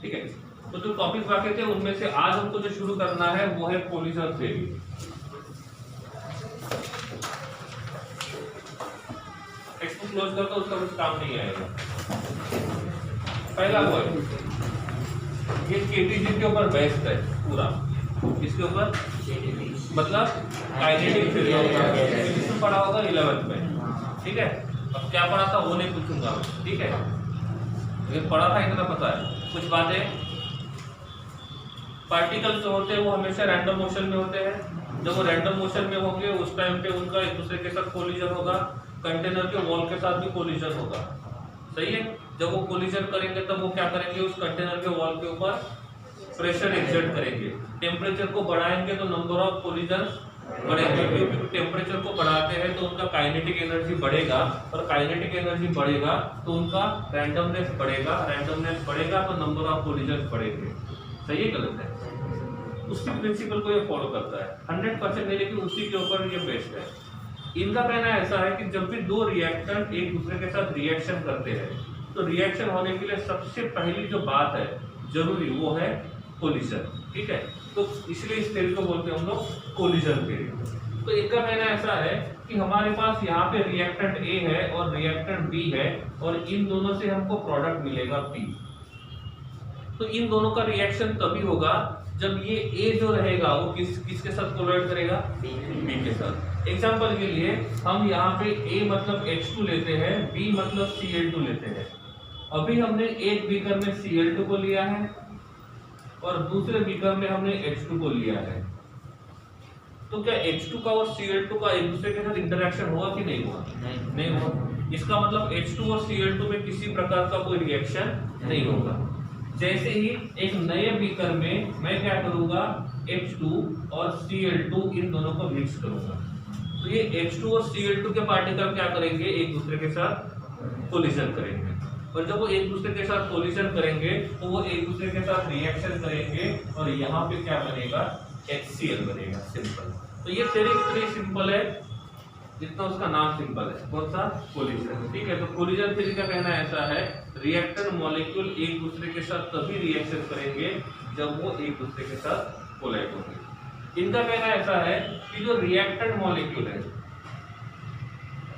ठीक है। तो जो टॉपिक बाकी थे उनमें से आज हमको जो शुरू करना है वो है कोलिजन थ्योरी। टेक्स्ट को क्लोज कर दो, उसका कुछ काम नहीं आएगा। पहला वर्ड ये केटीजी के ऊपर बेस्ड है पूरा। इसके ऊपर मतलब काइनेटिक थ्योरी इसमें पढ़ा होगा 11th में, ठीक है। अब क्या पढ़ा था वो नहीं पूछूंगा मैं, ठीक है। ये पढ़ा था इतना पता है। कुछ बातें, पार्टिकल्स जो होते हैं वो हमेशा रैंडम मोशन में होते हैं। जब वो रैंडम मोशन में होंगे उस टाइम पे उनका एक दूसरे के साथ कोलिजन होगा, कंटेनर के वॉल के साथ भी कोलिजन होगा, सही है। जब वो कोलिजन करेंगे तब वो क्या करेंगे, उस कंटेनर के वॉल के ऊपर प्रेशर एक्सर्ट करेंगे। टेम्परेचर को बढ़ाएंगे तो नंबर ऑफ कोलिजन बढ़ेंगे, क्योंकि टेम्परेचर को बढ़ाते हैं तो उनका काइनेटिक एनर्जी बढ़ेगा, और काइनेटिक एनर्जी बढ़ेगा तो उनका रैंडमनेस बढ़ेगा, रैंडमनेस बढ़ेगा तो नंबर ऑफ कोलिजन बढ़ेंगे। सही है गलत है? उसके प्रिंसिपल को ये फॉलो करता है। 100% नहीं, लेकिन उसी के ऊपर ये बेस्ड है। इनका कहना ऐसा है कि जब भी दो रिएक्टेंट एक दूसरे के साथ रिएक्शन करते हैं तो रिएक्शन होने के लिए सबसे पहली जो बात है जरूरी वो है कोलिजन, ठीक है। तो इसलिए इस थ्योरी को बोलते हैं हम लोग कोलिजन थ्योरी। तो इनका कहना ऐसा है कि हमारे पास यहाँ पे रिएक्टेंट ए है और रिएक्टेंट बी है, और इन दोनों से हमको प्रोडक्ट मिलेगा पी। तो इन दोनों का रिएक्शन तभी होगा जब ये ए जो रहेगा वो किसके साथ कोलाइड करेगा, बी के साथ। एग्जांपल के लिए हम यहाँ पे ए मतलब H2 लेते हैं, बी मतलब Cl2 लेते हैं। अभी हमने एक बीकर में Cl2 को लिया है और दूसरे बीकर में हमने H2 को लिया है। तो क्या H2 का और Cl2 का एक दूसरे के साथ इंटरेक्शन हुआ कि नहीं हुआ? नहीं हुआ। इसका मतलब H2 और Cl2 में किसी प्रकार का कोई रिएक्शन नहीं होगा। जैसे ही एक नए बीकर में मैं क्या करूंगा, H2 और Cl2 इन दोनों को मिक्स करूंगा, तो ये H2 और Cl2 के पार्टिकल क्या करेंगे, एक दूसरे के साथ कोलिजन करेंगे। और जब वो एक दूसरे के साथ कोलिजन करेंगे तो वो एक दूसरे के साथ रिएक्शन करेंगे और यहाँ पे क्या बनेगा, HCl बनेगा, सिंपल। तो ये थ्योरी इतनी सिंपल है जितना उसका नाम सिंपल है। कौन सा? कोलिजन, ठीक है। तो कोलिजन थ्योरी का कहना ऐसा है, रिएक्टेंट मॉलिक्यूल एक दूसरे के साथ तभी रिएक्शन करेंगे जब वो एक दूसरे के साथ कोलाइड होंगे। इनका कहना ऐसा है कि जो रिएक्टेंट मॉलिक्यूल है,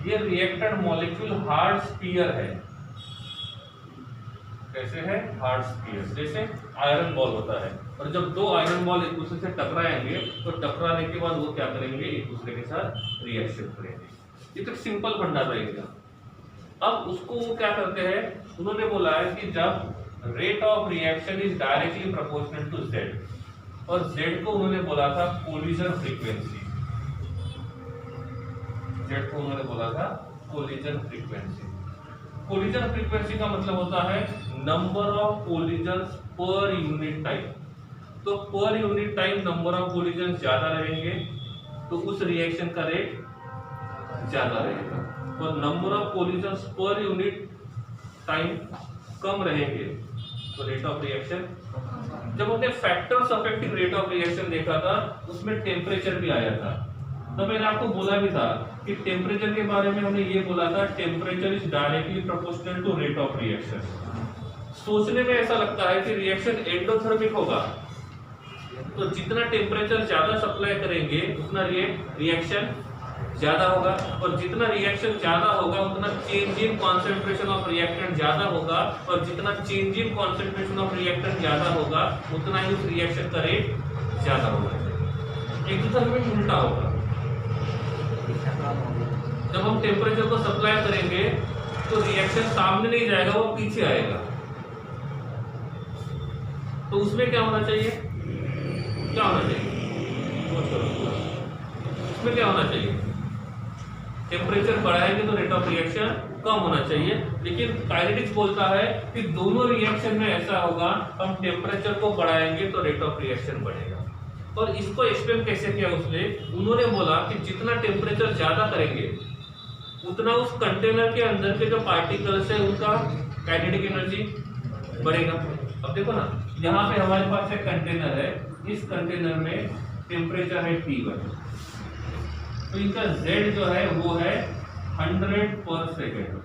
ये रिएक्टेंट मॉलिक्यूल हार्ड स्फीयर है। कैसे है? Hard sphere. जैसे आयरन बॉल होता है, और जब दो आयरन बॉल एक दूसरे से टकराएंगे तो टकराने के बाद वो क्या करेंगे, एक दूसरे के साथ रिएक्शन करेंगे। ये तो सिंपल फंडा रहेगा। अब उसको वो क्या करते हैं, उन्होंने बोला है कि जब rate of reaction is directly proportional to Z, और जेड को उन्होंने बोला था कोलिजन फ्रीक्वेंसी। जेड को उन्होंने बोला था कोलिजन फ्रीक्वेंसी। कोलिजन फ्रीक्वेंसी का मतलब होता है number of collisions per unit time. तो per unit time number of collision ज्यादा रहेंगे तो उस रिएक्शन का रेट ज्यादा रहेगा, और number of collisions per unit time कम रहेंगे तो रेट ऑफ रिएक्शन। जब हमने factors affecting rate of reaction देखा था उसमें टेम्परेचर भी आया था, तो मैंने आपको बोला भी था कि टेम्परेचर के बारे में हमने ये बोला था, temperature is directly proportional to rate of reaction. सोचने में ऐसा लगता है कि रिएक्शन एंडोथर्मिक होगा, तो जितना टेम्परेचर ज्यादा सप्लाई करेंगे उतना रिएक्शन ज्यादा होगा, और जितना रिएक्शन ज्यादा होगा उतना change in concentration of reactant ज्यादा होगा, और जितना change in concentration of reactant ज्यादा होगा उतना ही उस रिएक्शन का रेट ज्यादा होगा। एंडोथर्मिक उल्टा होगा। जब हम टेम्परेचर को सप्लाई करेंगे तो रिएक्शन सामने नहीं जाएगा, वो पीछे आएगा। तो उसमें क्या होना चाहिए, क्या होना चाहिए, उसमें क्या होना चाहिए, टेम्परेचर बढ़ाएंगे तो रेट ऑफ रिएक्शन कम होना चाहिए। लेकिन काइनेटिक्स बोलता है कि दोनों रिएक्शन में ऐसा होगा, हम टेम्परेचर को बढ़ाएंगे तो रेट ऑफ रिएक्शन बढ़ेगा। और इसको एक्सप्लेन कैसे किया उसने, उन्होंने बोला कि जितना टेम्परेचर ज्यादा करेंगे उतना उस कंटेनर के अंदर के जो पार्टिकल्स है उनका काइनेटिक एनर्जी बढ़ेगा। अब देखो ना, यहाँ पे हमारे पास एक कंटेनर है, इस कंटेनर में टेम्परेचर है T1, तो इनका Z जो है वो है 100 पर सेकेंड,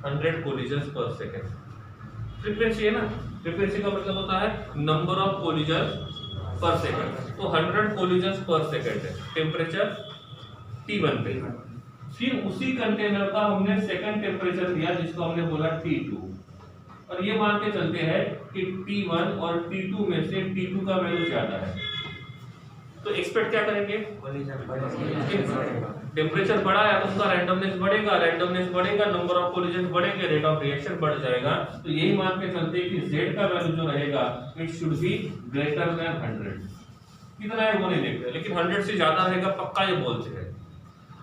100 कोलिजन्स पर सेकेंड। फ्रीक्वेंसी है ना, फ्रीक्वेंसी का मतलब होता है नंबर ऑफ कोलिजन पर सेकंड। तो 100 कोलिजन पर सेकंड है टेम्परेचर T1 पे। फिर उसी कंटेनर का हमने सेकंड टेम्परेचर दिया जिसको हमने बोला T2, और ये मान के चलते हैं कि T1 और T2 में से T2 का वैल्यू ज्यादा है, तो एक्सपेक्ट क्या करेंगे, टेम्परेचर बढ़ा है तो उसका रैंडमनेस बढ़ेगा, रैंडमनेस बढ़ेगा नंबर ऑफ कोलिजन बढ़ेंगे, रेट ऑफ रिएक्शन बढ़ जाएगा। तो यही मान के चलते हैं कि Z का वैल्यू जो रहेगा it should be greater than 100। कितना है वो नहीं देखते, लेकिन 100 से ज्यादा रहेगा पक्का ये बोलते हैं।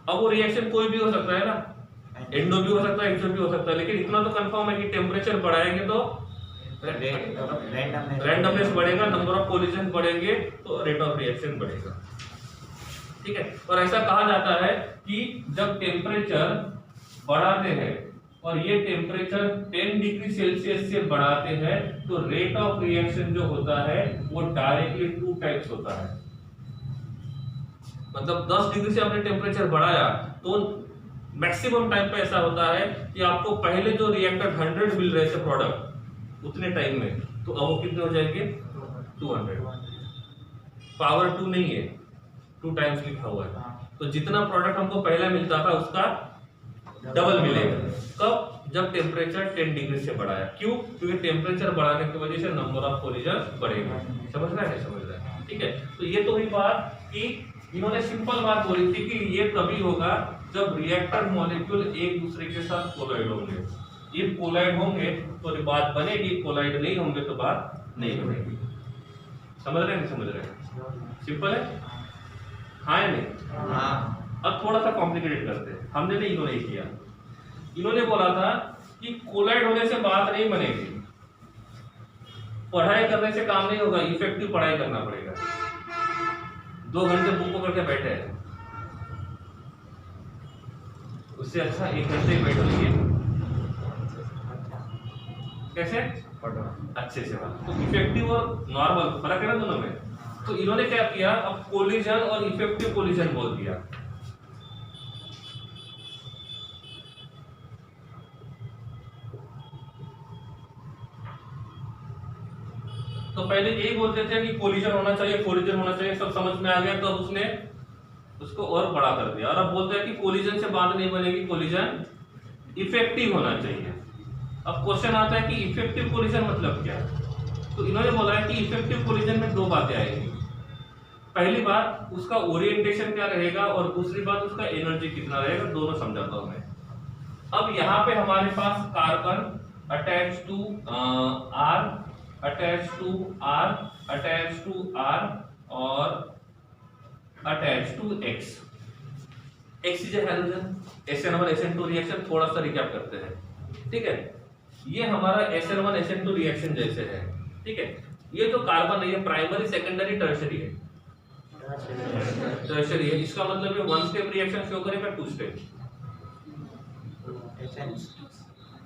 अब वो रिएक्शन कोई भी हो सकता है ना, एंडो भी हो सकता है, एक्सो भी हो सकता है, लेकिन इतना तो कंफर्म है कि टेम्परेचर बढ़ाएंगे तो रैंडमनेस बढ़ेगा, नंबर ऑफ कोलिजन बढ़ेंगे तो रेट ऑफ रिएक्शन बढ़ेगा। ठीक है, और ऐसा कहा जाता है कि जब टेम्परेचर बढ़ाते हैं और ये टेम्परेचर 10 डिग्री सेल्सियस से बढ़ाते हैं तो रेट ऑफ रिएक्शन जो होता है वो डायरेक्टली 2 टाइप्स होता है। मतलब 10 डिग्री से आपने टेम्परेचर बढ़ाया तो मैक्सिमम टाइम पे ऐसा होता है कि आपको पहले जो रिएक्टर 100 मिल रहे थे प्रोडक्ट उतने टाइम में, तो अब वो कितने हो जाएंगे 200। पावर 2 नहीं है, 2 टाइम्स लिखा हुआ है, तो जितना प्रोडक्ट हमको पहले मिलता था उसका डबल मिलेगा। कब, जब टेम्परेचर 10 डिग्री से बढ़ाया। क्यों, क्योंकि टेम्परेचर बढ़ाने की वजह से नंबर ऑफ कोलिजन बढ़ेगा। समझ रहा है, समझ रहा है, ठीक है। तो ये तो हुई बात कि इन्होंने सिंपल बात बोली थी कि ये तभी होगा जब रिएक्टर मॉलिक्यूल एक दूसरे के साथ कोलाइड होंगे। ये कोलाइड होंगे तो बात बनेगी, कोलाइड नहीं होंगे तो बात नहीं बनेगी। समझ रहे हैं, समझ रहे हैं, सिंपल है, हाँ या नहीं? हाँ। अब थोड़ा सा कॉम्प्लिकेटेड करते हैं, हमने नहीं, इन्होंने किया। इन्होंने बोला था कि कोलाइड होने से बात नहीं बनेगी, पढ़ाई करने से काम नहीं होगा, इफेक्टिव पढ़ाई करना पड़ेगा। 2 घंटे बुक पकड़ के बैठे हैं, उससे अच्छा 1 घंटे बैठ लीजिए, कैसे अच्छे से बात। तो इफेक्टिव और नॉर्मल फर्क है ना दोनों में। तो इन्होंने क्या किया, अब कोलिजन और इफेक्टिव कोलिजन बोल दिया। तो पहले यही बोलते थे कि कोलिजन होना चाहिए, कोलिजन होना चाहिए, सब समझ में आ गया, तो अब उसने उसको और बड़ा कर दिया और अब बोलते हैं कि कोलिजन से बात नहीं बनेगी, कोलिजन इफेक्टिव होना चाहिए। अब क्वेश्चन आता है कि इफेक्टिव कोलिजन मतलब क्या है। तो इन्होंने बोला है कि इफेक्टिव कोलिजन में 2 बातें आएंगी। पहली बात उसका ओरिएंटेशन क्या रहेगा और दूसरी बात उसका एनर्जी कितना रहेगा, दोनों समझाता हूं मैं। अब यहाँ पे हमारे पास carbon attach to R, attach to R, attach to R और attach to X। X is hydrogen, SN1 SN2 reaction थोड़ा सा रिकैप करते हैं, ठीक है। ये हमारा SN1 SN2 रिएक्शन जैसे है, ठीक है। ये जो कार्बन है ये प्राइमरी, सेकेंडरी, टर्शियरी है। टर्शियरी है, इसका मतलब ये 1 स्टेप रिएक्शन शो करेगा, 2 स्टेप।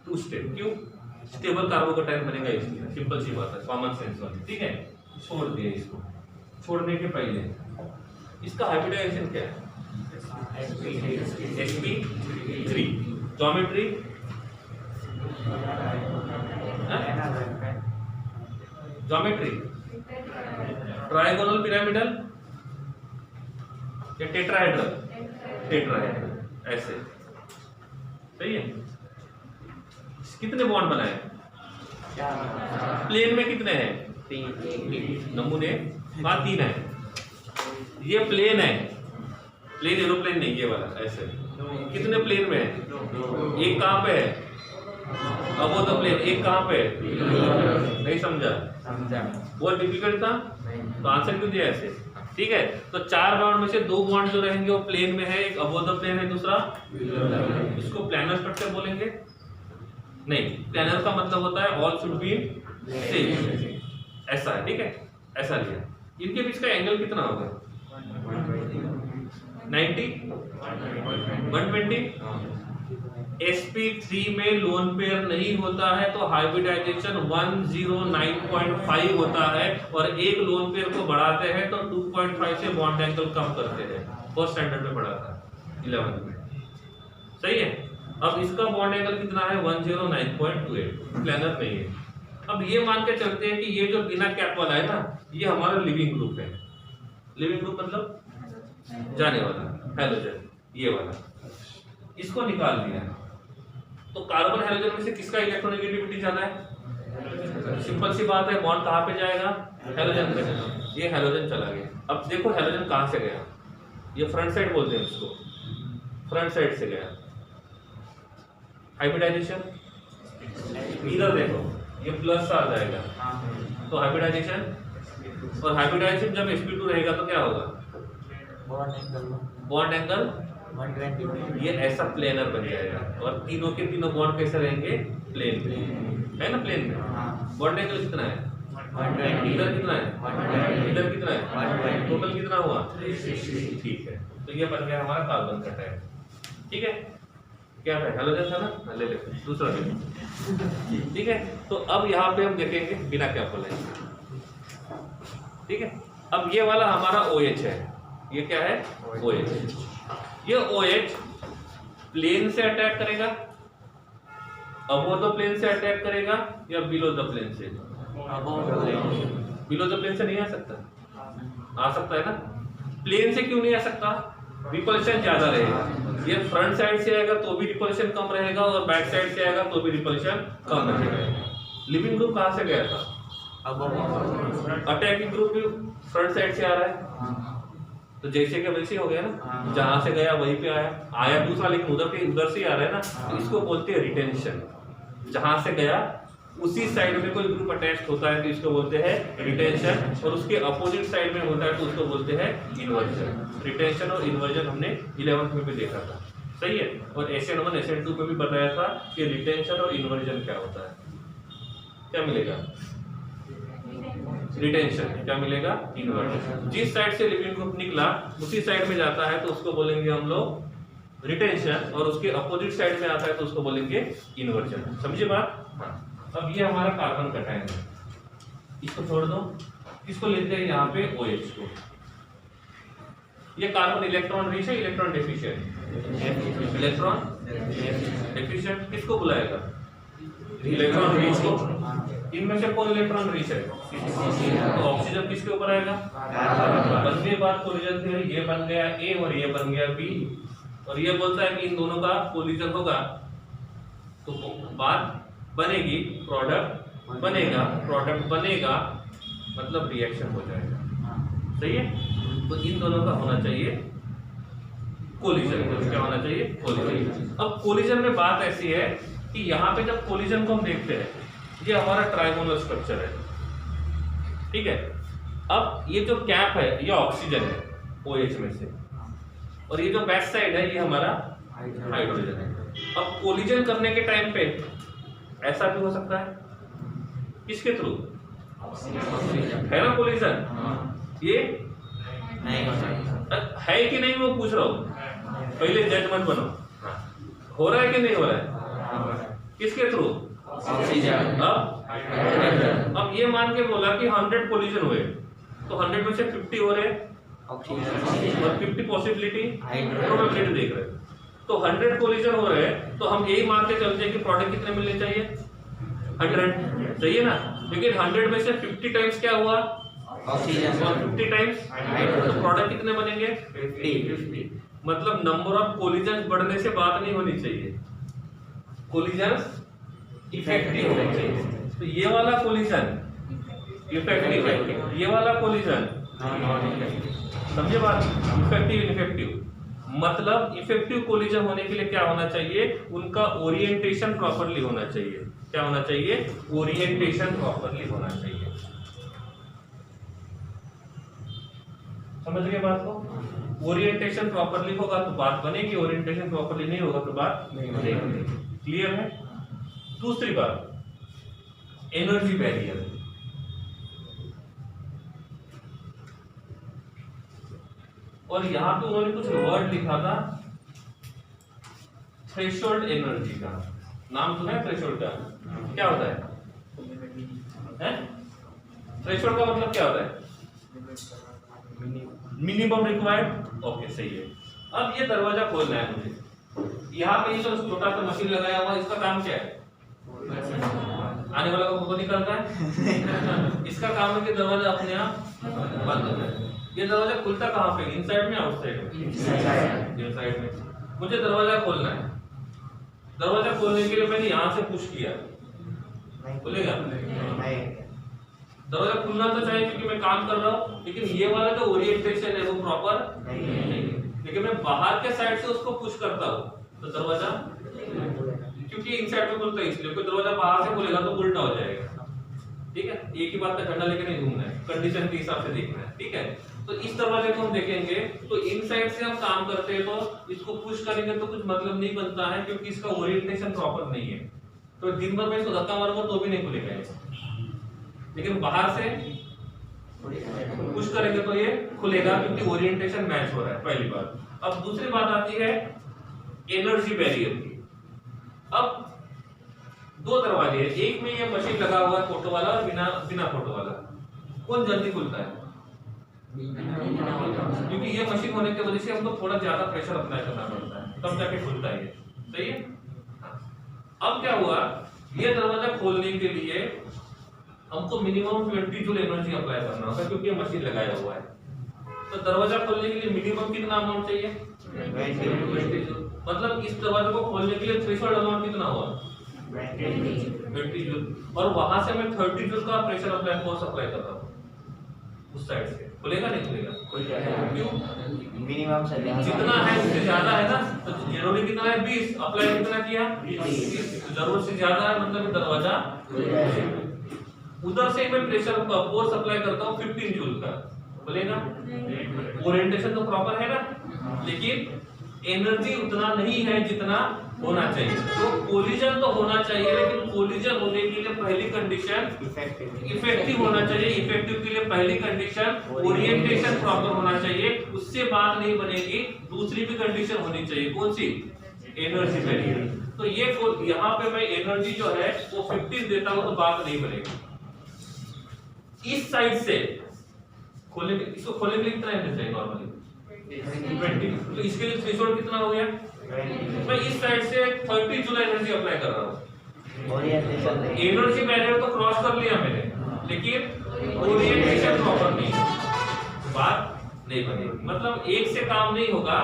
2 स्टेप क्यों, स्टेबल कार्बोकेटाइन बनेगा इसलिए, सिंपल सी बात है, कॉमन सेंस वाली, ठीक है। छोड़ दिए इसको, छोड़ने के पहले इसका हाइब्रिडाइजेशन क्या है, sp3। Geometry geometry trigonal, pyramidal या टेट्राहेड्रल, टेट्राहेड्रल ऐसे, सही है। कितने बॉन्ड बनाए, प्लेन में कितने हैं, 3 नमूने, बात 3 है। ये प्लेन है, प्लेन एरोप्लेन नहीं, ये वाला ऐसे। कितने प्लेन में है, एक कहाँ पे है, अब वो तो प्लेन, एक कहाँ पे है, नहीं समझा, बहुत डिफिकल्ट था, तो आंसर क्यों दिया ऐसे, ठीक है। तो 4 बॉन्ड में से 2 बॉन्ड जो रहेंगे वो प्लेन में है, एक अबोव द प्लेन है, दूसरा, इसको प्लानर स्ट्रक्चर बोलेंगे। नहीं, प्लानर का मतलब होता है ऑल शुड बी सेम, ऐसा है, ठीक है, ऐसा लिया। इनके बीच का एंगल कितना होगा, 90, 120। sp3 में लोन पेयर नहीं होता है तो हाइब्रिडाइजेशन 109.5 होता है, और एक लोन पेयर को बढ़ाते हैं तो 2.5 से बॉन्ड एंगल कम करते हैं। फर्स्ट स्टैंडर्ड में पढ़ा था, 11 में, सही है। अब इसका बॉन्ड एंगल कितना है, 109.28, प्लानर नहीं है, अब ये मान के चलते हैं कि ये जो बिना कैप वाला है ना, ये हमारा लिविंग ग्रुप है। लिविंग ग्रुप मतलब जाने वाला हैलोजन, ये वाला, इसको निकाल दिया। तो कार्बन हैलोजन में से किसका इलेक्ट्रोनेगेटिविटी ज्यादा है? सिंपल सी बात है, बॉन्ड कहाँ पे जाएगा? हैलोजन पे। ये हैलोजन चला गया। अब देखो हैलोजन कहाँ से गया, ये फ्रंट साइड बोलते हैं इसको, फ्रंट साइड से गया। हाइब्रिडाइजेशन इधर देखो, ये प्लस आ जाएगा, तो हाइब्रिडाइजेशन, और हाइब्रिडाइजेशन जब sp2 रहेगा तो क्या होगा? बॉन्ड एंगल 120 ये ऐसा प्लेनर बन जाएगा, और तीनों के तीनों बॉन्ड कैसे रहेंगे? प्लेन है ना, प्लेन में। बॉन्ड एंगल कितना है? 120 इधर कितना है? 120 इधर कितना है? 120 टोटल कितना हुआ? ठीक है, तो ये बन गया हमारा कार्बन का टैग। ठीक है, क्या था? हैलोजन था ना, ले ले दूसरा ले। ठीक है, तो अब यहाँ पे हम देखेंगे बिना कैप वाला। ठीक है, अब ये वाला हमारा OH है, ये क्या है? OH। ये OH प्लेन से अटैक करेगा, अबोव द प्लेन से अटैक करेगा या बिलो द प्लेन से? बिलो द प्लेन से नहीं आ सकता, आ सकता है ना। प्लेन से क्यों नहीं आ सकता? रिपल्शन ज्यादा रहेगा। ये फ्रंट साइड से आएगा तो भी रिपल्शन कम रहेगा, और बैक साइड से आएगा तो भी रिपल्शन कम रहेगा। लिविंग ग्रुप कहाँ से गया था? अटैकिंग ग्रुप भी फ्रंट साइड से आ रहा है, तो जैसे कि वैसे हो गया ना, जहां से गया वहीं पे आया दूसरा, लेकिन उधर से आ रहा है ना, तो इसको बोलते हैं रिटेंशन। जहां से गया उसी साइड में कोई ग्रुप अटैच होता है तो इसको बोलते हैं रिटेंशन, और उसके अपोजिट साइड में होता है तो उसको बोलते हैं इन्वर्जन। रिटेंशन और इन्वर्जन हमने 11th में भी देखा था, सही है। और SN1 SN2 में भी बताया था कि रिटेंशन और इन्वर्जन क्या होता है। क्या मिलेगा? रिटेंशन। क्या मिलेगा? इन्वर्जन। जिस साइड से लिविंग ग्रुप निकला उसी साइड में जाता है तो उसको बोलेंगे हम लोग रिटेंशन, और उसके अपोजिट साइड में आता है तो उसको बोलेंगे इन्वर्जन। समझे बात? हाँ। अब ये हमारा कार्बन कटायन है, इसको छोड़ दो, इसको लेते हैं यहाँ पे OH को। ये कार्बन इलेक्ट्रॉन रिच है, इलेक्ट्रॉन डेफिशिएंट? Electron deficient. किसको बुलाएगा? इलेक्ट्रॉन रिच को। इनमें से कौन इलेक्ट्रॉन रिच है? तो ऑक्सीजन किसके ऊपर आएगा? बन गई बात, कोलिजन थी, ये बन गया A और ये बन गया B, और ये बोलता है कि इन दोनों का कोलिजन होगा तो बात बनेगी, प्रोडक्ट बनेगा, प्रोडक्ट बनेगा मतलब रिएक्शन हो जाएगा, सही है। तो इन दोनों का होना चाहिए कोलिजन। क्या होना चाहिए? कोलिजन। अब कोलिजन में बात ऐसी है कि यहाँ पे जब कोलिजन को हम देखते हैं, ये हमारा ट्राइगोनल स्ट्रक्चर है, ठीक है। अब ये जो कैप है ये ऑक्सीजन है OH में से, और ये जो बैक साइड है ये हमारा हाइड्रोजन है। अब कोलिजन करने के टाइम पे ऐसा भी हो सकता है, किसके थ्रू? है ना कोलिजन। ये नहीं हो सकता है कि नहीं वो पूछ रहा हूँ, पहले जज मत बनो। हो रहा है कि नहीं हो रहा है? किसके थ्रू? ऑक्सीजन। अब ये मान के बोला कि 100 कोलिजन हुए, तो 100 में से 50 हो रहे ऑक्सीजन और 50 पॉसिबिलिटी प्रोबेबिलिटी देख रहे हैं। तो 100 कोलिजन हो रहे हैं, तो हम यही मान के चलते हैं कि प्रोडक्ट कितने मिलने चाहिए? 100, सही है ना। लेकिन 100 में से 50 टाइम्स क्या हुआ? ऑक्सीजन और 50 टाइम्स, तो प्रोडक्ट कितने बनेंगे? 50। मतलब नंबर ऑफ कोलिजन बढ़ने से बात नहीं होनी चाहिए, कोलिजन इफेक्टिव होना चाहिए। तो ये वाला कोलिजन इफेक्टिव है, ये वाला कोलिजन समझे बात? इफेक्टिव इनफेक्टिव मतलब इफेक्टिव कोलिजन होने के लिए क्या होना चाहिए? उनका ओरिएंटेशन प्रॉपर्ली होना चाहिए। क्या होना चाहिए? ओरिएंटेशन प्रॉपर्ली होना चाहिए। समझ गए बात को? ओरिएंटेशन प्रॉपर्ली होगा तो बात बनेगी, ओरिएंटेशन प्रॉपर्ली नहीं होगा तो बात नहीं बनेगी। क्लियर है? दूसरी बात, एनर्जी बैरियर। और यहां पे उन्होंने कुछ वर्ड लिखा था, थ्रेशोल्ड एनर्जी का नाम सुना है? थ्रेशोल्ड का क्या होता है? थ्रेशोल्ड का मतलब क्या होता है? Minimum required. ओके, सही है। अब ये दरवाजा खोलना है मुझे, यहाँ पे ये छोटा सा मशीन लगाया हुआ, इसका काम क्या है? आने वाला को निकल रहा है। इसका काम है कि दरवाजा अपने आप बंद हो जाए। ये दरवाजा खुलता कहाँ पे, इनसाइड में आउटसाइड में? इनसाइड में। मुझे दरवाजा खोलना है, दरवाजा खोलने के लिए मैंने यहाँ से पुश किया, खुलेगा? दरवाजा खुलना तो चाहिए क्योंकि मैं काम कर रहा हूँ, लेकिन ये वाला जो ओरिएंटेशन है वो प्रॉपर नहीं है। लेकिन मैं बाहर के साइड से उसको पुश करता हूँ तो दरवाजा, क्योंकि इनसाइड में खुलता है इसलिए, कोई दरवाजा बाहर से खुलेगा तो उल्टा हो जाएगा। ठीक है, एक ही बात का झंडा लेके नहीं घूमना है, कंडीशन के हिसाब से देखना है। ठीक है, तो इस दरवाजे को हम देखेंगे तो इनसाइड से हम काम करते हैं तो इसको पुश करेंगे तो कुछ मतलब नहीं बनता है, क्योंकि इसका ओरिएंटेशन प्रॉपर नहीं है। तो दिन भर में इसको धक्का मारूंगा तो भी नहीं खुलेगा ये। लेकिन बाहर से पुश करेंगे तो ये खुलेगा, क्योंकि ओरिएंटेशन मैच हो रहा है, पहली बात। अब दूसरी बात आती है एनर्जी बैरियर की। अब दो दरवाजे हैं, एक में ये मशीन लगा हुआ है फोटो वाला और बिना फोटो वाला, कौन जल्दी खुलता है? क्योंकि ये मशीन होने की वजह से हमको थोड़ा ज्यादा प्रेशर अप्लाई करना पड़ता है, तब जाके खुलता है ये। सही है। अब क्या हुआ, ये दरवाजा खोलने के लिए हमको मिनिमम 20 जूल एनर्जी अप्लाई करना होगा, क्योंकि ये मशीन लगाया हुआ है। तो दरवाजा खोलने के लिए मिनिमम कितना अमाउंट चाहिए? 20 जूल। मतलब इस दरवाजे को खोलने के लिए थ्रेशोल्ड अमाउंट कितना हुआ? 20 जूल। और वहां से मैं 30 जूल का प्रेशर अप्लाई, फोर्स अप्लाई कर रहा हूँ उस साइड से, खुलेगा नहीं खुलेगा? क्यों? मिनिमम से जितना है उससे ज्यादा है ना, तो जरूरी कितना है? 20। अप्लाई कितना किया? 20। जरूरत से ज्यादा है, मतलब दरवाजा उधर से मैं प्रेशर फोर्स अप्लाई करता हूँ 15 जूल का, बोलेगा? ओरिएंटेशन तो प्रॉपर है ना, लेकिन एनर्जी उतना नहीं है जितना होना चाहिए। तो कोलिजन तो होना चाहिए, लेकिन कोलिजन होने के लिए पहली कंडीशन इफेक्टिव होना चाहिए। इफेक्टिव के लिए पहली कंडीशन ओरिएंटेशन प्रॉपर होना चाहिए, उससे बात नहीं बनेगी। दूसरी भी कंडीशन होनी चाहिए, कौन सी? Energy barrier. तो ये यहाँ पे मैं एनर्जी जो है वो 15 देता हूँ तो बात नहीं बनेगी। इस साइड से खोलने, इसको खोलने के लिए कितना एनर्जी चाहिए नॉर्मली? 20। तो इसके लिए थ्रेशोल्ड कितना हो गया? मैं इस साइड से 30 जूल एनर्जी अप्लाई कर रहा हूँ। एनर्जी बैरियर तो क्रॉस कर लिया मैंने, लेकिन ओरिएंटेशन प्रॉपर नहीं, बात नहीं बनेगी। मतलब एक से काम नहीं होगा,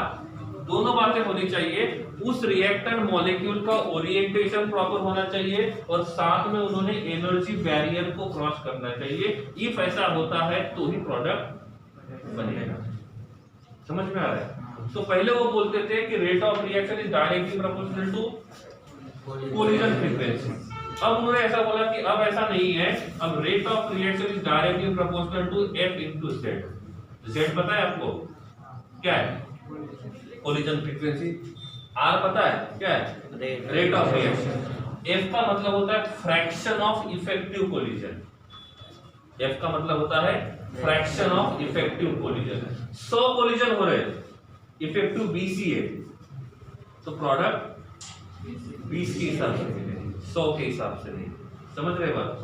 दोनों बातें होनी चाहिए। उस रिएक्टेंट मॉलिक्यूल का ओरिएंटेशन प्रॉपर होना चाहिए और साथ में उन्होंने एनर्जी बैरियर को क्रॉस करना चाहिए। इफ ऐसा होता है तो ही प्रोडक्ट बनेगा। समझ में आ रहा है? तो पहले वो बोलते थे कि rate of reaction is directly proportional to collision frequency. अब उन्होंने ऐसा बोला कि अब ऐसा नहीं है, अब rate of reaction is directly proportional to F into Z। Z पता है आपको क्या है? Collision frequency. R पता है क्या है? Rate of reaction. F का मतलब होता है fraction of effective collision. F का मतलब होता है fraction of effective collision. 100 collision हो रहे हैं, इफेक्टिव 20 है, तो प्रोडक्ट 20 के हिसाब से मिलेगी, 100 के हिसाब से नहीं। समझ रहे बात?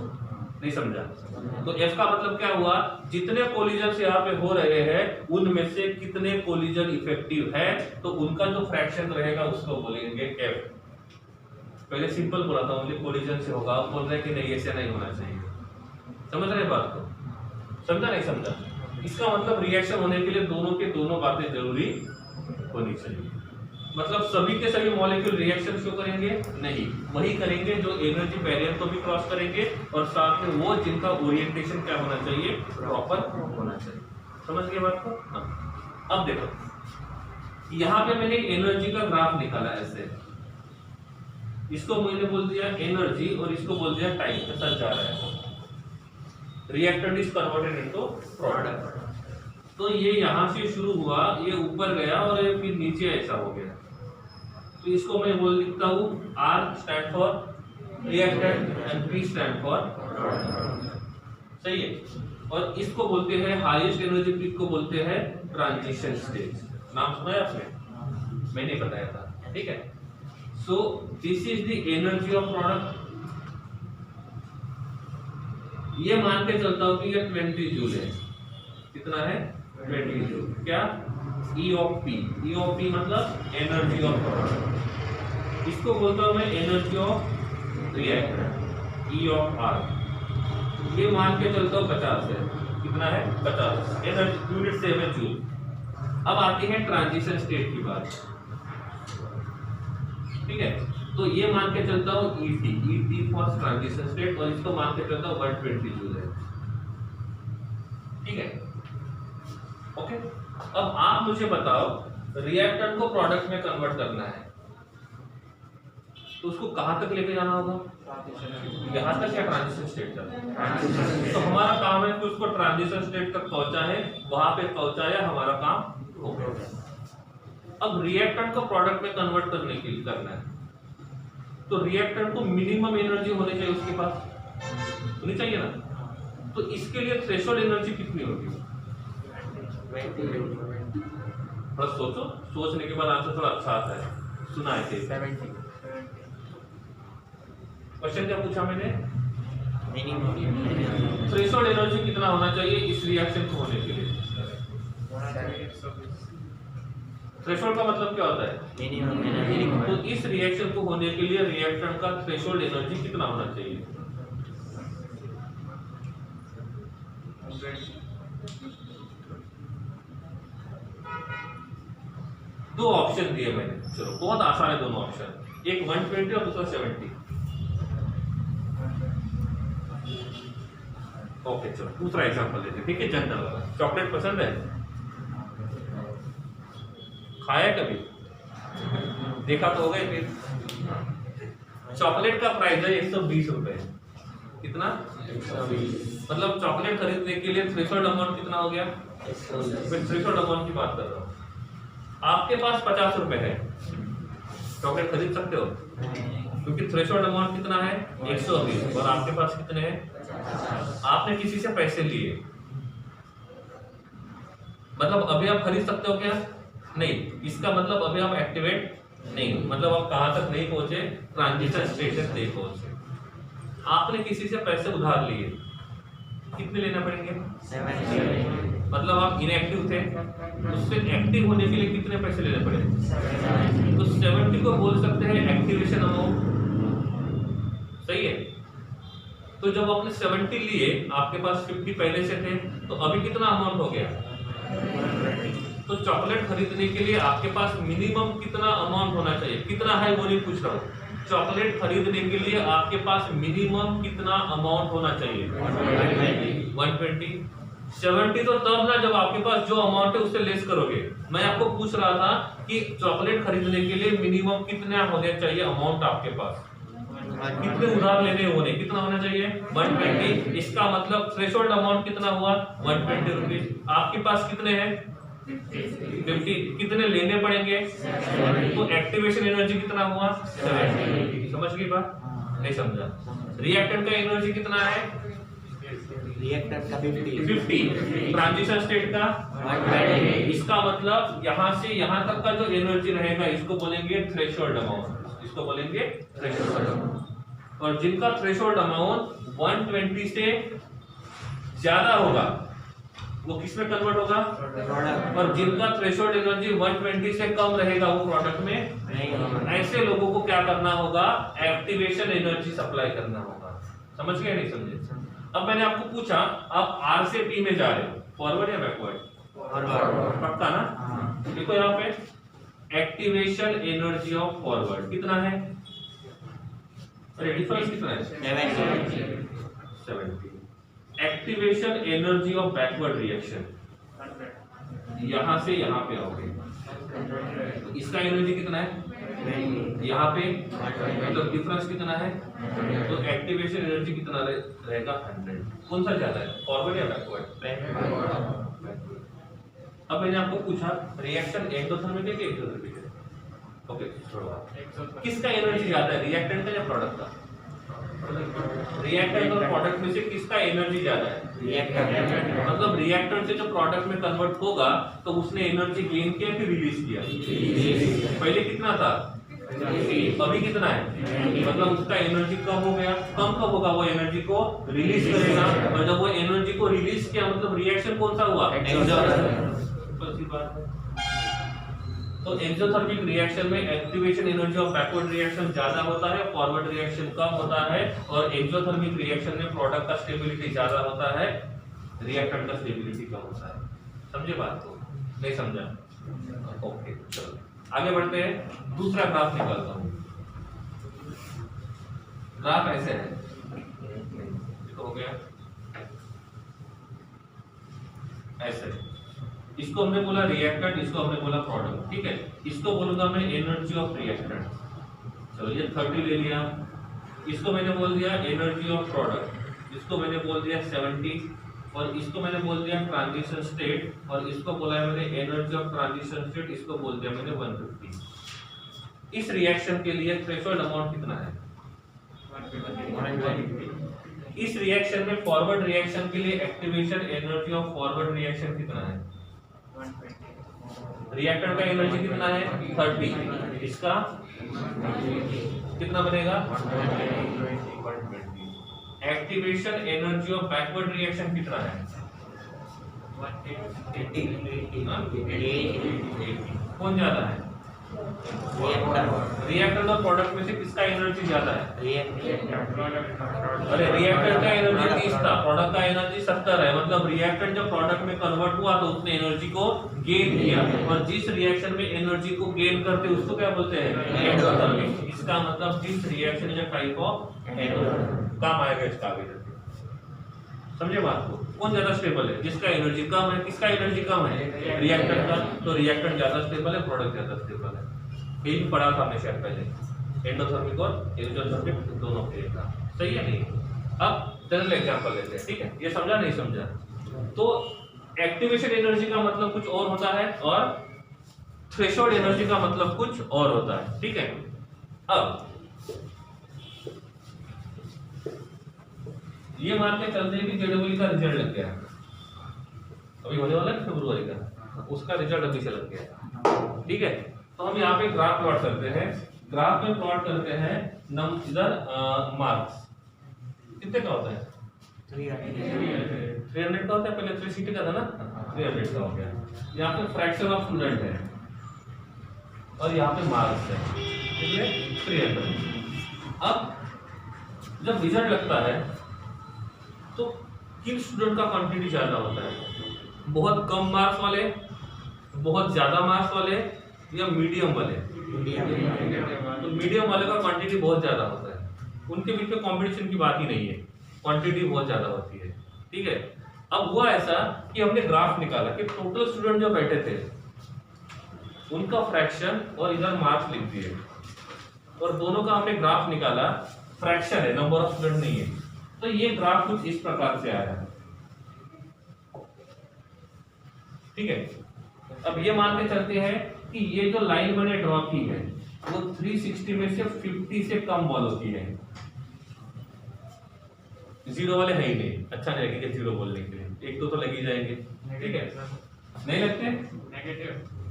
नहीं समझा? तो F का मतलब क्या हुआ? जितने कोलिजन यहाँ पे हो रहे हैं उनमें से कितने कोलिजन इफेक्टिव है, तो उनका जो फ्रैक्शन रहेगा उसको बोलेंगे F। पहले सिंपल बोला था, ओनली कोलिजन से होगा, अब बोल रहे कि नहीं, ऐसे नहीं होना चाहिए। समझ रहे बात को? समझा नहीं समझा? इसका मतलब रिएक्शन होने के लिए दोनों के दोनों बातें जरूरी होनी चाहिए। मतलब सभी के सभी मॉलिक्यूल रिएक्शन क्यों करेंगे? नहीं, वही करेंगे जो एनर्जी बैरियर को भी क्रॉस करेंगे और साथ में वो जिनका ओरिएंटेशन क्या होना चाहिए? प्रॉपर होना चाहिए। समझ गए बात को? हाँ। अब देखो, यहाँ पे मैंने एनर्जी का ग्राफ निकाला ऐसे, इसको मैंने बोल दिया एनर्जी और इसको बोल दिया टाइम के साथ जा रहा है। Reactant is converted into product. तो ये यहाँ से शुरू हुआ, ये ऊपर गया और ये फिर नीचे ऐसा हो गया। तो इसको मैं बोल लिखता हूँ R stand for reactant and P stand for product. सही है। और इसको बोलते हैं हाईएस्ट एनर्जी पीक को बोलते हैं ट्रांजिशन स्टेज। नाम सुना है आपने? मैंने बताया था। ठीक है। So this is the energy of product. ये मान के चलता हूं कि ये 20 जूल है। कितना है? 20 जूल। क्या? E of P। E of P मतलब एनर्जी ऑफ प्रोडक्ट। इसको बोलता हूं मैं energy of reactant. E of R, ये मान के चलता हूँ 50 है, कितना है 50 एनर्जी यूनिट सेम है जूल। अब आती है ट्रांजिशन स्टेट की बात, ठीक है। तो ये मान के चलता हूँ ईटी फॉर ट्रांजिशन स्टेट, और इसको मान के चलता हूँ 120 जूल है, ठीक है, ओके। अब आप मुझे बताओ रिएक्टेंट को प्रोडक्ट में कन्वर्ट करना है, तो उसको कहां तक लेके जाना होगा, यहां तक या ट्रांजिशन स्टेट तक। तो हमारा काम है कि उसको ट्रांजिशन स्टेट तक पहुंचाए, वहां पे पहुंचाया, हमारा काम हो गया। अब रिएक्टेंट को प्रोडक्ट में कन्वर्ट करने के लिए करना है, तो रिएक्टेंट को मिनिमम एनर्जी होनी चाहिए, उसके पास होनी चाहिए ना। तो इसके लिए थ्रेशोल्ड एनर्जी कितनी होगी, थोड़ा सोचो, सोचने के बाद आंसर थोड़ा अच्छा आता है। सुना है क्वेश्चन क्या पूछा मैंने, थ्रेशोल्ड एनर्जी कितना होना चाहिए इस रिएक्शन को होने के लिए। थ्रेशोल्ड का मतलब क्या होता है, तो इस रिएक्शन को होने के लिए रिएक्टेंट का थ्रेशोल्ड एनर्जी कितना होना चाहिए। दो ऑप्शन दिए मैंने, चलो बहुत आसान है दोनों ऑप्शन, एक 120 और दूसरा 70। ओके चलो दूसरा एग्जांपल लेते हैं, ठीक है। जनरल वाला, चॉकलेट पसंद है, खाया कभी, देखा तो होगा फिर। चॉकलेट का प्राइस है 120 रुपए, कितना 120, मतलब चॉकलेट खरीदने के लिए थ्रेशोल्ड अमाउंट कितना हो गया, मैं थ्रेशोल्ड अमाउंट की बात कर रहा हूँ। आपके पास 50 रुपए है, चॉकलेट खरीद सकते हो, क्योंकि थ्रेशोल्ड अमाउंट कितना है 120, और आपके पास कितने हैं, आपने किसी से पैसे लिए, मतलब अभी आप खरीद सकते हो क्या, नहीं, इसका मतलब अभी आप एक्टिवेट नहीं, मतलब आप कहां तक नहीं पहुंचे, ट्रांजिशन स्टेट तक नहीं पहुंचे। आपने किसी से पैसे उधार लिए, कितने लेना पड़ेंगे, 70, मतलब आप इनएक्टिव थे, उससे एक्टिव होने के लिए कितने पैसे लेने पड़े, तो 70 को बोल सकते हैं एक्टिवेशन अमाउंट, सही है। तो जब आपने 70 लिए, आपके पास 50 पहले से थे, तो अभी कितना अमाउंट हो गया, तो चॉकलेट खरीदने के लिए आपके पास मिनिमम कितना अमाउंट होना चाहिए, कितना है वो नहीं पूछ रहा हूँ, चॉकलेट खरीदने के लिए आपके पास मिनिमम कितना अमाउंट होना चाहिए, 120। 70 तो तब ना जब आपके पास जो अमाउंट है उससे लेस करोगे। मैं आपको पूछ रहा था कि चॉकलेट खरीदने के लिए मिनिमम कितना होने चाहिए अमाउंट, आपके पास कितने उधार लेने होने, कितना होना चाहिए 120। इसका मतलब थ्रेशोल्ड अमाउंट कितना हुआ 120 रुपीज। आपके पास कितने हैं 50, कितने लेने पड़ेंगे, तो एक्टिवेशन एनर्जी कितना हुआ 70। समझ गई बात, नहीं समझा। रिएक्टेंट का एनर्जी कितना है, रिएक्टेंट का 50, ट्रांजिशन स्टेट का 120। इसका मतलब यहां से यहां तक का जो एनर्जी रहेगा इसको बोलेंगे थ्रेशोल्ड अमाउंट, इसको बोलेंगे थ्रेशोल्ड अमाउंट। और जिनका थ्रेशोल्ड अमाउंट 120 से ज्यादा होगा वो किस में कन्वर्ट होगा, और जिनका थ्रेशोल्ड एनर्जी 120 से कम रहेगा वो प्रोडक्ट में नहीं होगा। ऐसे लोगों को क्या करना होगा, एक्टिवेशन एनर्जी सप्लाई करना होगा। समझ गए नहीं समझे। अब मैंने आपको पूछा आप आर से पी में जा रहे हो, फॉरवर्ड या बैकवर्ड, पक्का ना। देखो यहाँ पे एक्टिवेशन एनर्जी ऑफ फॉरवर्ड कितना है, अरे डिफरेंस कितना है 70। Activation energy of backward reaction यहां से यहां पे आओगे, तो इसका एनर्जी कितना है यहाँ पे, मतलब डिफरेंस कितना है, तो एक्टिवेशन एनर्जी कितना रहेगा 100। कौन सा ज्यादा है, फॉरवर्ड या बैकवर्ड। अब मैंने आपको पूछा रिएक्शन एंडोथर्मिक है कि एक्सोथर्मिक है, ओके छोड़ो, किसका एनर्जी ज्यादा है, रिएक्टेंट का या प्रोडक्ट का। रिएक्टेंट और प्रोडक्ट में से किसका एनर्जी ज्यादा है, रिएक्टेंट। मतलब रिएक्टेंट से जो प्रोडक्ट में कन्वर्ट होगा तो उसने एनर्जी गेन किया कि रिलीज किया, पहले कितना था, अभी कितना है, मतलब उसका एनर्जी कम हो गया। कम कब होगा, वो एनर्जी को रिलीज करेगा, और जब वो एनर्जी को रिलीज किया मतलब रिएक्शन कौन सा हुआ, सिंपल सी बात है। तो एक्सोथर्मिक रिएक्शन में activation energy of backward reaction ज्यादा होता है, फॉरवर्ड रिएक्शन कम होता है, और एक्सोथर्मिक रिएक्शन में प्रोडक्ट का स्टेबिलिटी ज्यादा होता है, रिएक्टेंट का स्टेबिलिटी कम होता है। समझे बात को? नहीं समझा? ओके चलो आगे बढ़ते हैं। दूसरा ग्राफ निकालता हूँ। ग्राफ ऐसे है, तो हो गया ऐसे। इसको हमने बोला रिएक्टेंट, इसको हमने बोला प्रोडक्ट, ठीक है। इसको बोलूंगा मैं एनर्जी ऑफ रिएक्टेंट। चलो ये 30 ले लिया। इसको मैंने बोल दिया एनर्जी ऑफ प्रोडक्ट, इसको मैंने बोल दिया 70, और इसको मैंने बोल दिया ट्रांजिशन स्टेट, और इसको बोला है मैंने एनर्जी ऑफ ट्रांजिशन स्टेट, इसको बोल दिया मैंने 150। इस रिएक्शन के लिए थ्रेशोल्ड अमाउंट कितना है? 150। इस रिएक्शन में फॉरवर्ड रिएक्शन के लिए activation energy of forward reaction कितना है? रिएक्टर का एनर्जी कितना है? 30। इसका कितना बनेगा? Activation energy of backward reaction कितना है? 80। कौन ज्यादा है? रिएक्टर और प्रोडक्ट में से किसका एनर्जी ज्यादा है? अरे रिएक्टर का एनर्जी 30 था, प्रोडक्ट का एनर्जी 70 है। मतलब रिएक्टर जब प्रोडक्ट में कन्वर्ट हुआ तो उसने एनर्जी को गेन किया, और जिस रिएक्शन में एनर्जी को गेन करते उसको क्या बोलते हैं? एक्सोथर्मिक। इसका मतलब this reaction is a type of energy. काम आएगा इसका आगे। समझे बात को? कौन ज्यादा स्टेबल है? जिसका एनर्जी कम है। किसका एनर्जी कम है? रिएक्टेंट का। तो रिएक्टेंट ज्यादा स्टेबल है, प्रोडक्ट ज्यादा स्टेबल है। यही पढ़ा था हमने शायद पहले, एंडोथर्मिक और एक्सोथर्मिक दोनों के का। सही है नहीं? अब जनरल एग्जांपल लेते हैं, ठीक है? ये समझा नहीं समझा? तो एक्टिवेशन एनर्जी का मतलब कुछ और होता है, और थ्रेशोल्ड एनर्जी का मतलब कुछ और होता है, ठीक है? अब ये मान के चलते हैं कि जेडब्ल्यू का रिजल्ट लग गया, अभी होने वाला है फरवरी का, उसका रिजल्ट अभी से लग गया, ठीक है? तो हम यहाँ पे ग्राफ प्लॉट करते हैं। ग्राफ में प्लॉट करते हैं इधर मार्क्स कितने का होता है? 300 का होता है। पहले 360 का था ना, 300 का हो गया। यहाँ पे फ्रैक्शन ऑफ स्टूडेंट है, और यहाँ पे मार्क्स है, ठीक है? 300। अब जब रिजल्ट लगता है तो किन स्टूडेंट का क्वांटिटी ज्यादा होता है? बहुत कम मार्क्स वाले, बहुत ज्यादा मार्क्स वाले, या मीडियम वाले? तो मीडियम वाले का क्वांटिटी बहुत ज्यादा होता है। उनके बीच में कंपटीशन की बात ही नहीं है, क्वांटिटी बहुत ज्यादा होती है, ठीक है? अब हुआ ऐसा कि हमने ग्राफ निकाला कि टोटल स्टूडेंट जो बैठे थे उनका फ्रैक्शन और इधर मार्क्स लिख दिए, और दोनों का हमने ग्राफ निकाला। फ्रैक्शन है, नंबर ऑफ स्टूडेंट नहीं है। तो ये ग्राफ कुछ इस प्रकार से आया है, ठीक है? अब ये मान के चलते हैं कि ये जो लाइन मैंने ड्रॉ की है वो 360 में से 50 से कम वालों की है। जीरो वाले है ही नहीं, अच्छा नहीं लगेगा जीरो बोलने के लिए, एक दो तो लग ही जाएंगे, ठीक है? नहीं लगते?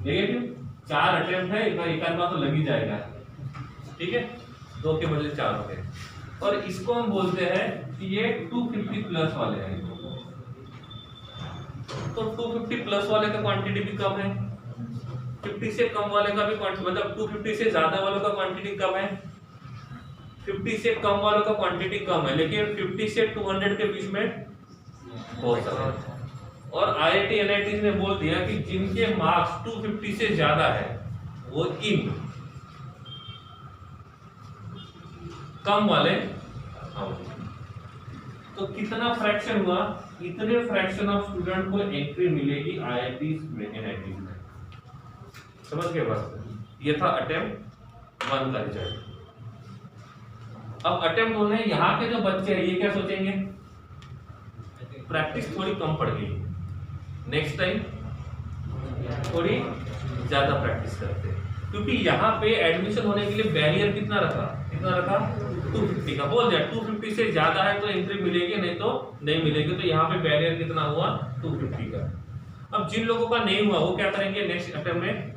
नेगेटिव 4 अटेम्प्ट है, एक आध बार तो लग ही जाएगा, ठीक है? 2 के बदले 4 हो गए। और इसको हम बोलते हैं कि ये 250 प्लस वाले हैं। तो 250 प्लस वाले का क्वांटिटी भी कम है, 50 से कम वाले का भी क्वांटिटी, मतलब 250 से ज्यादा वालों का क्वांटिटी कम है, 50 से कम वालों का क्वांटिटी कम है, लेकिन 50 से 200 के बीच में बहुत सारा है। और IIT NIT ने बोल दिया कि जिनके मार्क्स 250 से ज्यादा है वो इन, कम वाले आउट। तो कितना फ्रैक्शन हुआ? इतने फ्रैक्शन ऑफ स्टूडेंट को एंट्री मिलेगी IIT NIT में। समझ गए बात? ये था अटेम्प्ट 1 का रिजल्ट। अब अटेम्प्ट 2 है, यहाँ के जो बच्चे हैं ये क्या सोचेंगे? प्रैक्टिस थोड़ी कम पड़ गई, नेक्स्ट टाइम थोड़ी ज्यादा प्रैक्टिस करते हैं, क्योंकि यहाँ पे एडमिशन होने के लिए बैरियर कितना रखा? 250 का बोल दिया। 250 से ज्यादा है तो एंट्री मिलेगी, नहीं तो नहीं मिलेगी। तो यहाँ पे बैरियर कितना हुआ? 250 का। अब जिन लोगों का नहीं हुआ वो क्या करेंगे? नेक्स्ट अटेम्प्ट में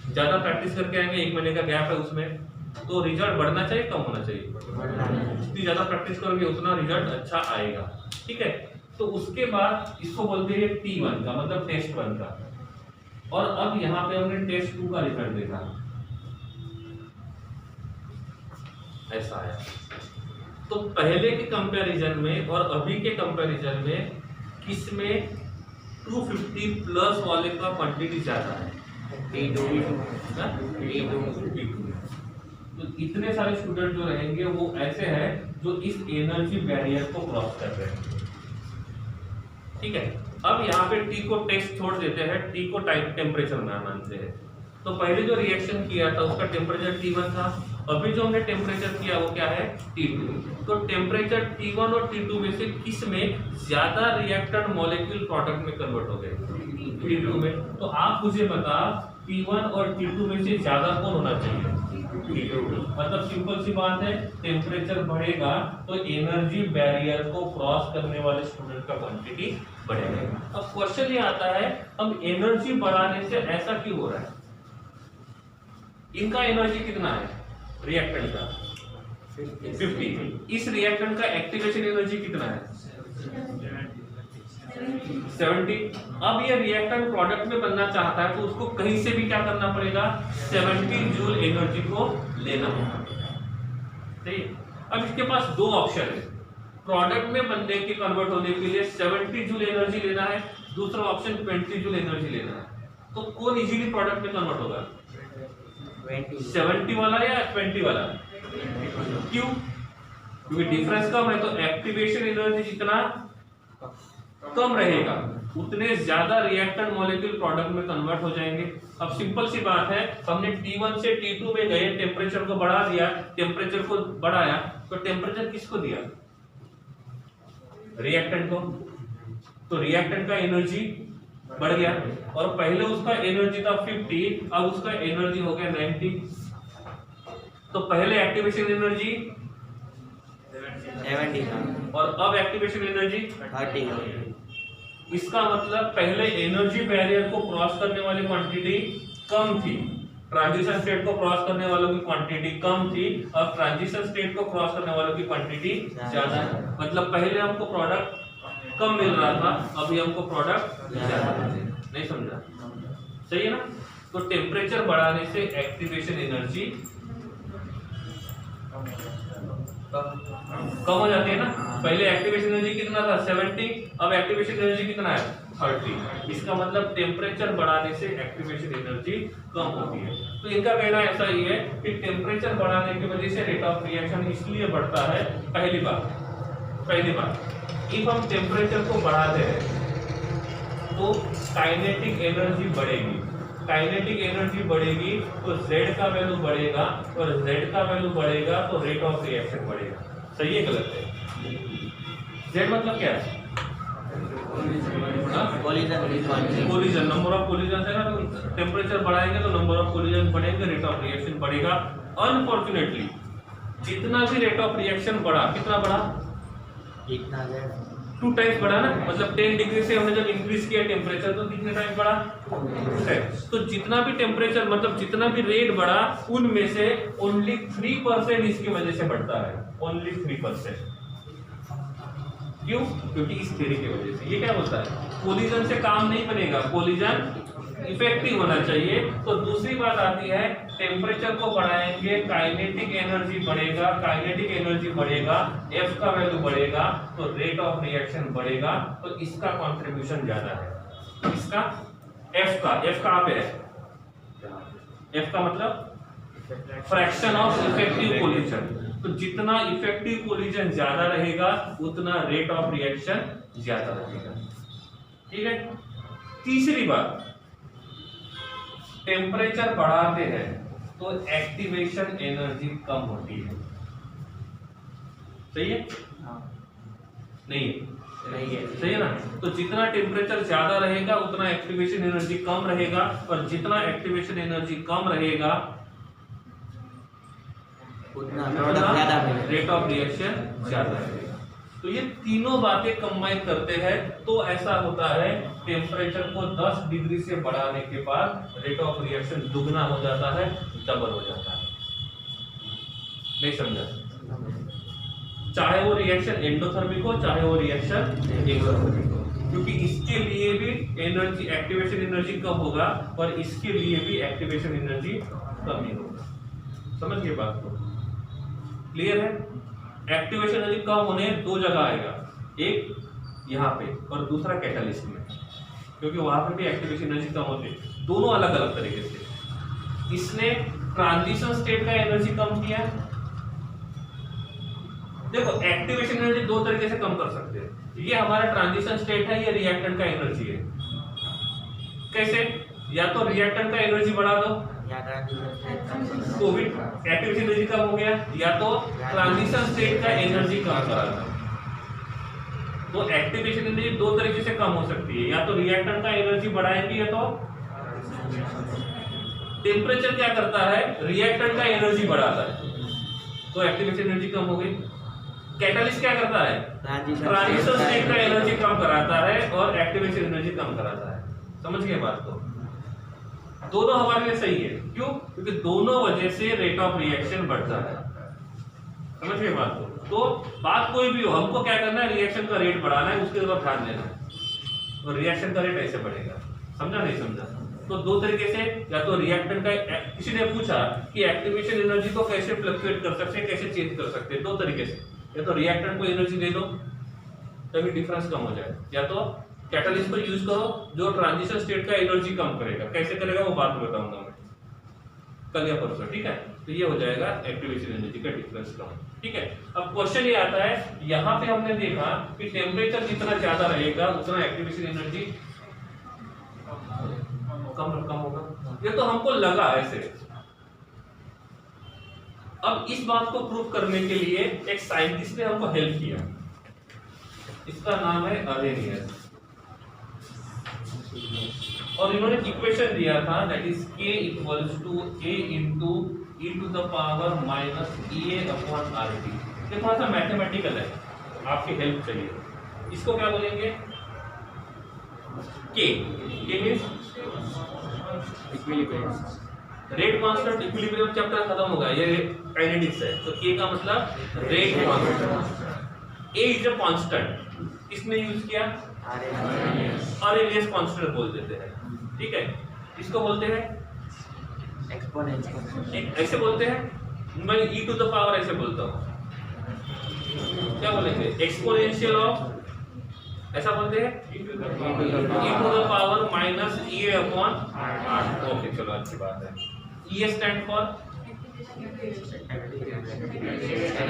ज्यादा प्रैक्टिस करके आएंगे, 1 महीने का गैप है उसमें, तो रिजल्ट बढ़ना चाहिए कम होना चाहिए? जितनी ज्यादा प्रैक्टिस करोगे उतना रिजल्ट अच्छा आएगा, ठीक है? तो उसके बाद इसको बोलते हैं T1 का, मतलब टेस्ट 1 का। और अब यहाँ पे हमने टेस्ट 2 का रिजल्ट देखा, ऐसा आया। तो पहले के कंपैरिजन में और अभी के कंपैरिजन में किसमें 250 प्लस वाले का क्वांटिटी ज्यादा है? T2 तो इतने सारे स्टूडेंट जो रहेंगे वो ऐसे हैं जो इस एनर्जी बैरियर को क्रॉस कर रहे हैं। ठीक है, अब यहाँ पे टी को टेक्स्ट छोड़ देते हैं, टी को टेम्परेचर में मानते हैं। तो पहले जो रिएक्शन किया था उसका टेम्परेचर T1 था, अभी जो हमने टेम्परेचर किया वो क्या है? T2। तो टेम्परेचर T1 और T2 में से किस में ज्यादा रिएक्टेंट मॉलिक्यूल प्रोडक्ट में कन्वर्ट हो गए? T2 में। तो आप मुझे बता T1 और T2 में से ज्यादा कौन होना चाहिए? T2। मतलब सिंपल सी बात है, टेम्परेचर बढ़ेगा तो एनर्जी बैरियर को क्रॉस करने वाले स्टूडेंट का क्वांटिटी बढ़ेगा। अब क्वेश्चन ये आता है, अब एनर्जी बढ़ाने से ऐसा क्यों हो रहा है? इनका एनर्जी कितना है रिएक्टेंट का? 50। इस रिएक्टेंट का एक्टिवेशन एनर्जी कितना है? 70। अब ये रिएक्टेंट प्रोडक्ट में बनना चाहता है तो उसको कहीं से भी क्या करना पड़ेगा? 70 जूल एनर्जी को लेना होगा। सही। अब इसके पास दो ऑप्शन है, प्रोडक्ट में बनने के कन्वर्ट होने के लिए 70 जूल एनर्जी लेना है, दूसरा ऑप्शन 20 जूल एनर्जी लेना है। तो कौन इजीली प्रोडक्ट में कन्वर्ट होगा? 70 वाला या 20 वाला? क्यों? क्योंकि डिफरेंस कम है, तो एक्टिवेशन एनर्जी जितना कम रहेगा उतने ज्यादा रिएक्टेंट मॉलिक्यूल प्रोडक्ट में कन्वर्ट हो जाएंगे। अब सिंपल सी बात है, हमने T1 से T2 में गए, टेम्परेचर को बढ़ा दिया, टेम्परेचर को बढ़ाया, तो टेम्परेचर किसको दिया? रिएक्टेंट को। तो रिएक्टेंट का एनर्जी बढ़ गया और पहले उसका एनर्जी था 50, अब उसका एनर्जी हो गया 90। तो पहले एक्टिवेशन एनर्जी 70 और अब एक्टिवेशन एनर्जी 30। इसका मतलब पहले एनर्जी बैरियर को क्रॉस करने वाली क्वांटिटी कम थी, ट्रांजिशन स्टेट को क्रॉस करने वालों की क्वांटिटी कम थी, अब ट्रांजिशन स्टेट को क्रॉस करने वालों की क्वांटिटी ज्यादा है। मतलब पहले हमको प्रोडक्ट कम मिल रहा था, अभी हमको प्रोडक्ट ज्यादा मिल रहा है। नहीं समझा? सही है ना? तो टेम्परेचर बढ़ाने से एक्टिवेशन एनर्जी कम हो जाती है ना। पहले एक्टिवेशन एनर्जी कितना था? 70, अब एक्टिवेशन एनर्जी कितना है? 30। इसका मतलब टेम्परेचर बढ़ाने से एक्टिवेशन एनर्जी कम होती है। तो इनका कहना ऐसा ही है कि टेम्परेचर बढ़ाने की वजह से रेट ऑफ रिएक्शन इसलिए बढ़ता है। पहली बात इफ हम टेम्परेचर को बढ़ाते हैं तो काइनेटिक एनर्जी बढ़ेगी, काइनेटिक एनर्जी बढ़ेगी तो Z का वैल्यू बढ़ेगा और Z का वैल्यू बढ़ेगा तो रेट ऑफ रिएक्शन बढ़ेगा। सही है गलत है? Z मतलब क्या है? कोलिजन, नंबर ऑफ कोलिजन है ना। तो टेम्परेचर बढ़ाएंगे तो नंबर ऑफ कोलिजन बढ़ेंगे, रेट ऑफ रिएक्शन बढ़ेगा। अनफॉर्चुनेटली जितना भी रेट ऑफ रिएक्शन बढ़ा, कितना बढ़ा? 2 टाइम्स बढ़ा ना। मतलब 10 डिग्री से हमने जब इंक्रीज किया टेम्परेचर तो कितने टाइम बढ़ा? 2 टाइम्स। तो जितना भी टेम्परेचर मतलब जितना भी रेट बढ़ा उनमें से ओनली 3% इसकी वजह से बढ़ता है, ओनली 3%। क्यों? क्योंकि इस थ्योरी की वजह से। ये क्या बोलता है? कोलिजन से काम नहीं बनेगा, कोलिजन इफेक्टिव होना चाहिए। तो दूसरी बात आती है, टेम्परेचर को बढ़ाएंगे काइनेटिक एनर्जी बढ़ेगा, काइनेटिक एनर्जी बढ़ेगा, F का वैल्यू बढ़ेगा तो रेट ऑफ रिएक्शन बढ़ेगा। तो इसका कंट्रीब्यूशन ज्यादा है, इसका F कहाँ पे है? F का मतलब फ्रैक्शन ऑफ इफेक्टिव कोलिजन। तो जितना इफेक्टिव कोलिजन ज्यादा रहेगा उतना रेट ऑफ रिएक्शन ज्यादा रहेगा। ठीक है। तीसरी बात, टेम्परेचर बढ़ाते हैं तो एक्टिवेशन एनर्जी कम होती है। सही है? नहीं है? सही है ना। तो जितना टेम्परेचर ज्यादा रहेगा उतना एक्टिवेशन एनर्जी कम रहेगा और जितना एक्टिवेशन एनर्जी कम रहेगा उतना रेट ऑफ रिएक्शन ज्यादा रहेगा। तो ये तीनों बातें कंबाइन करते हैं तो ऐसा होता है, टेम्परेचर को 10 डिग्री से बढ़ाने के बाद रेट ऑफ रिएक्शन दुगना हो जाता है, डबल हो जाता है। नहीं समझा? चाहे वो रिएक्शन एंडोथर्मिक हो चाहे वो रिएक्शन एक्सोथर्मिक हो। क्योंकि इसके लिए भी एनर्जी एक्टिवेशन एनर्जी कम होगा और इसके लिए भी एक्टिवेशन एनर्जी कम ही होगा। समझ गए बात को? क्लियर है? एक्टिवेशन एनर्जी कम होने दो जगह आएगा, एक यहाँ पे और दूसरा कैटालिस्ट में, क्योंकि वहां पे भी एक्टिवेशन एनर्जी कम होती है, दोनों अलग अलग तरीके से। इसने ट्रांजिशन स्टेट का एनर्जी कम किया। देखो एक्टिवेशन एनर्जी दो तरीके से कम कर सकते हैं, ये हमारा ट्रांजिशन स्टेट है, ये रिएक्टेंट का एनर्जी है। कैसे? या तो रिएक्टेंट का एनर्जी बढ़ा दो तो भी एक्टिवेशन एनर्जी कम हो गया, या तो ट्रांजिशन स्टेट का एनर्जी कम करा दो। तो एक्टिवेशन एनर्जी दो तरीके से कम हो सकती है, या तो रिएक्टेंट का एनर्जी बढ़ाएंगे या तो टेम्परेचर क्या करता है, रिएक्टेंट का एनर्जी बढ़ाता है, तो एक्टिवेशन एनर्जी कम हो गई। कैटालिस्ट क्या करता है, ट्रांजिशन स्टेट का एनर्जी कम कराता है और एक्टिवेशन एनर्जी कम कराता है। समझ गए बात को? दोनों हमारे लिए सही है। क्यों? क्योंकि दोनों वजह से रेट ऑफ रिएक्शन बढ़ता है। समझ गए बात को? तो बात कोई भी हो, हमको क्या करना है, रिएक्शन का रेट बढ़ाना है, उसके ऊपर ध्यान देना है, और रिएक्शन का रेट ऐसे बढ़ेगा। समझा नहीं समझा? तो दो तरीके से, या तो रिएक्टेंट का, किसी ने पूछा कि एक्टिवेशन एनर्जी को कैसे फ्लक्चुएट कर सकते हैं, कैसे चेंज कर सकते हैं, दो तरीके से, या तो रिएक्टेंट को एनर्जी दे दो तभी डिफरेंस कम हो जाए, या तो कैटालिस्ट को यूज करो जो ट्रांजिशन स्टेट का एनर्जी कम करेगा। कैसे करेगा वो बात में बताऊंगा मैं कल या परसों, ठीक है? तो ये हो जाएगा एक्टिवेशन एनर्जी का डिफरेंस कम, ठीक है? अब क्वेश्चन ये आता है, यहाँ पे हमने देखा कि टेम्परेचर जितना ज्यादा रहेगा उतना एक्टिवेशन एनर्जी कम होगा, ये तो हमको लगा ऐसे। अब इस बात को प्रूव करने के लिए एक साइंटिस्ट ने हमको हेल्प किया, इसका नाम है अर्रेनियस, और इन्होंने इक्वेशन दिया था, that is k equals to a into e to the power minus EA upon RT। ये थोड़ा सा मैथमेटिकल है, आपकी हेल्प चाहिए। इसको क्या बोलेंगे, k means equilibrium, rate constant. Equilibrium chapter खत्म होगा, ये काइनेटिक्स है, तो k का मतलब rate constant. a is a constant, इसने यूज किया अर्रेनियस कांस्टेंट बोल देते हैं, ठीक है? इसको बोलते हैं एक्सपोनेंशियल, ऐसे बोलते हैं, मैं e टू द पावर ऐसे बोलता हूँ, क्या बोलेंगे, एक्सपोनेंशियल ऑफ, ऐसा बोलते हैं, e to the power minus EA upon R। Okay चलो अच्छी बात है। EA stand for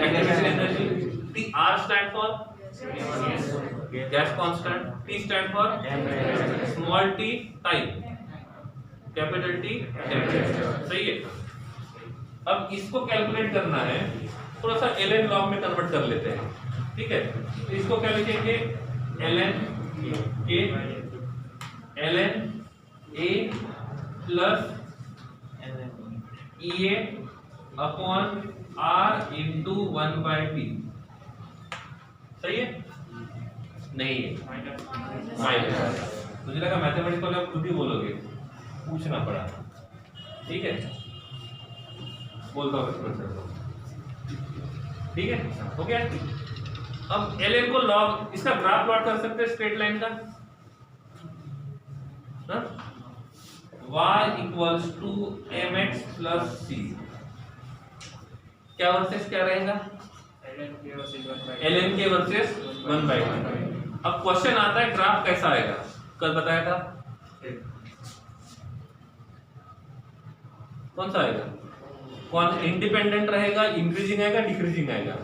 activation energy, R stand for gas constant, T stand for small t time, capital T temperature. सही है? अब इसको कैलकुलेट करना है, थोड़ा सा ln लॉग में कन्वर्ट कर लेते हैं, ठीक है? तो इसको क्या लिखेंगे, ln A plus EA upon R into 1/T। सही है? नहीं है, माइनस। मुझे लगा मैथमेटिकल आप खुद ही बोलोगे, पूछना पड़ा, ठीक है? बोलता हूँ, ठीक है? हो गया। अब ln को लॉग, इसका ग्राफ प्लॉट कर सकते हैं स्ट्रेट लाइन का, y equals to mx plus c। क्या वर्सेस क्या रहेगा, ln के वर्सेस 1/1। अब क्वेश्चन आता है ग्राफ कैसा आएगा, कल बताया था, कौन सा आएगा, कौन इंडिपेंडेंट रहेगा, इंक्रीजिंग आएगा, डिक्रीजिंग आएगा?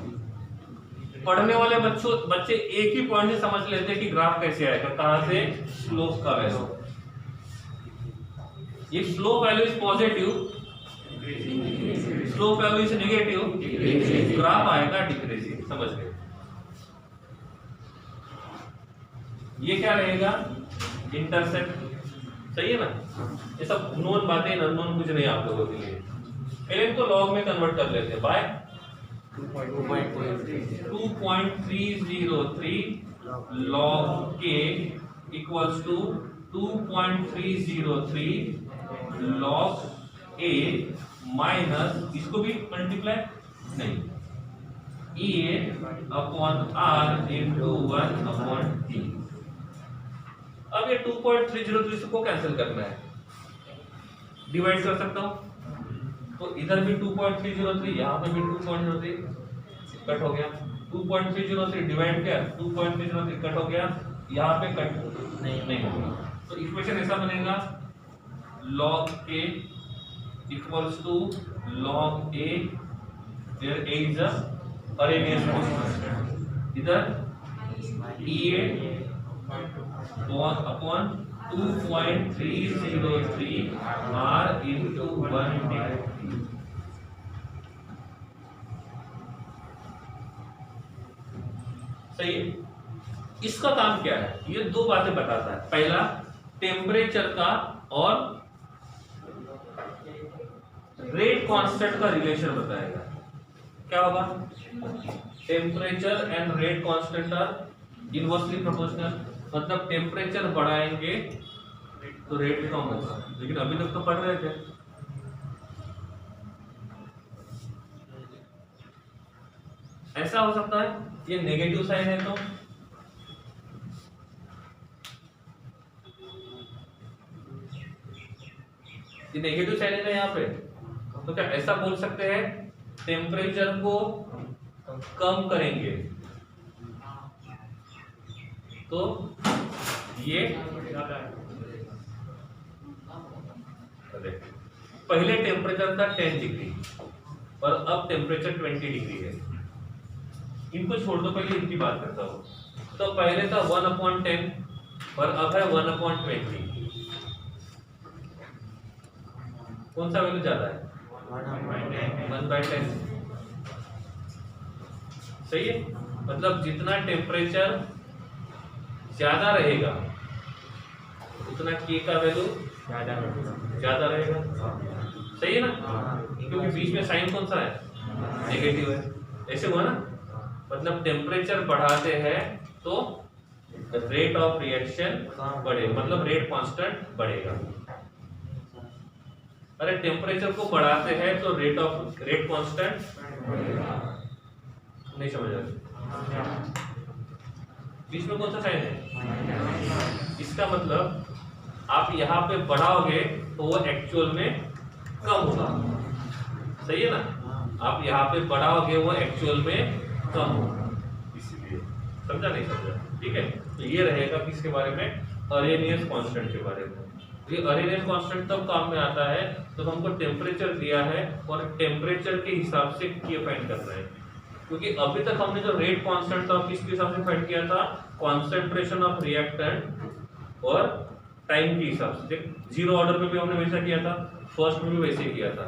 पढ़ने वाले बच्चे एक ही पॉइंट से समझ लेते हैं कि ग्राफ कैसे आएगा, कहां से, स्लोप का वैल्यू। ये slope value is positive, slope value is negative, graph आएगा डिक्रीजिंग। समझ गए? ये क्या रहेगा, इंटरसेप्ट। सही है ना? ये सब नोन बातें, अननोन कुछ नहीं आप लोगों के लिए। ln को लॉग में कन्वर्ट कर लेते हैं, by 2.303 log k equals to 2.303 log a minus, इसको भी मल्टीप्लाई नहीं, EA upon R into 1/T। अब ये 2.303 को कैंसिल करना है, डिवाइड कर सकता हूँ, तो इधर भी 2.303, यहाँ पे भी 2.03 कट हो गया, 2.303 डिवाइड किया 2.303 कट हो गया, यहाँ पे कट नहीं होगा। तो इक्वेशन ऐसा बनेगा log a equals to log a where a is a arrhenius constant, इधर EA upon 2.303 R into 1/3। सही है। इसका काम क्या है, ये दो बातें बताता है। पहला टेम्परेचर का और रेट कांस्टेंट का रिलेशन बताएगा। क्या होगा, temperature and rate constant are inversely proportional, मतलब टेम्परेचर बढ़ाएंगे तो रेट कम होगा, लेकिन अभी तक तो पढ़ रहे थे। ऐसा हो सकता है ये नेगेटिव साइन है, तो ये नेगेटिव साइन है ना यहाँ पे, तो क्या ऐसा बोल सकते हैं टेम्परेचर को कम करेंगे तो ये पहले टेम्परेचर था 10 डिग्री और अब टेम्परेचर 20 डिग्री है। इनको छोड़ दो, पहले इनकी बात करता हूँ। तो पहले था 1/10 और अब है 1/20। कौन सा वैल्यू ज्यादा है? 1/10। सही है, मतलब जितना टेम्परेचर ज्यादा रहेगा उतना के का वैल्यू ज्यादा रहेगा। सही है ना, क्योंकि बीच में साइन कौन सा है, नेगेटिव है। ऐसे हुआ ना, मतलब टेम्परेचर बढ़ाते हैं तो रेट ऑफ रिएक्शन बढ़ेगा, मतलब रेट कांस्टेंट बढ़ेगा। अरे टेम्परेचर को बढ़ाते हैं तो रेट कांस्टेंट नहीं समझ रहे, बीच में कौन सा साइन है? इसका मतलब आप यहाँ पे बढ़ाओगे तो वो एक्चुअल में कम होगा। सही है ना, आप यहाँ पे बढ़ाओगे वो एक्चुअल में कम होगा, इसीलिए। समझा नहीं समझा? ठीक है, तो ये रहेगा किसके बारे में, अरेनियस कांस्टेंट के बारे में। ये अरेनियस कांस्टेंट तब काम में आता है तो हमको टेम्परेचर दिया है और टेम्परेचर के हिसाब से के फाइंड करना है, क्योंकि अभी तक हमने जो रेट कांस्टेंट था किसके हिसाब से फाइंड किया था, कॉन्सेंट्रेशन ऑफ रिएक्टेंट और टाइम के हिसाब से। जीरो ऑर्डर में भी हमने वैसा किया था, फर्स्ट में भी वैसे ही किया था।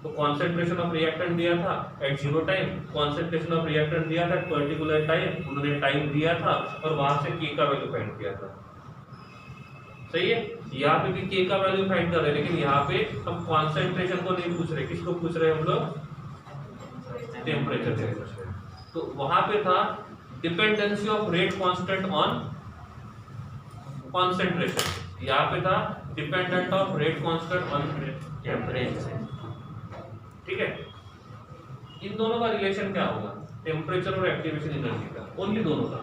तो कॉन्सेंट्रेशन ऑफ रिएक्टेंट दिया था at zero time, concentration of reactant दिया था पर्टिकुलर टाइम, उन्होंने टाइम दिया था और वहां से के का वैल्यू फाइंड किया था। सही है, यहाँ पे भी के का वैल्यू फाइंड कर रहे हैं, लेकिन यहाँ पे हम कॉन्सेंट्रेशन को नहीं पूछ रहे, किसको पूछ रहे हैं हम लोग, टेम्परेचर को पूछ रहे हैं। तो वहां पे था dependency of rate constant on concentration, यहाँ पे था dependent of rate constant on temperature. ठीक है, इन दोनों का रिलेशन क्या होगा, टेम्परेचर और एक्टिवेशन एनर्जी का, ओनली दोनों का।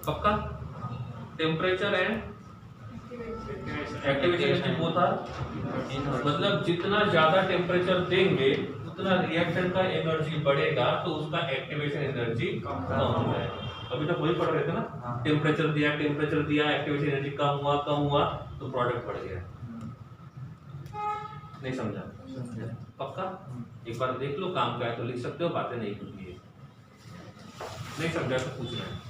पक्का, temperature and activation energy both are, मतलब जितना ज्यादा टेम्परेचर देंगे उतना रिएक्टेंट का एनर्जी बढ़ेगा तो उसका एक्टिवेशन एनर्जी कम हो जाएगा। अभी तक वही पढ़ रहे थे ना, टेम्परेचर दिया एक्टिवेशन एनर्जी कम हुआ तो प्रोडक्ट बढ़ गया। नहीं समझा? पक्का, एक बार देख लो, काम क्या है तो लिख सकते हो, बातें नहीं कुछ नहीं समझा तो पूछना है।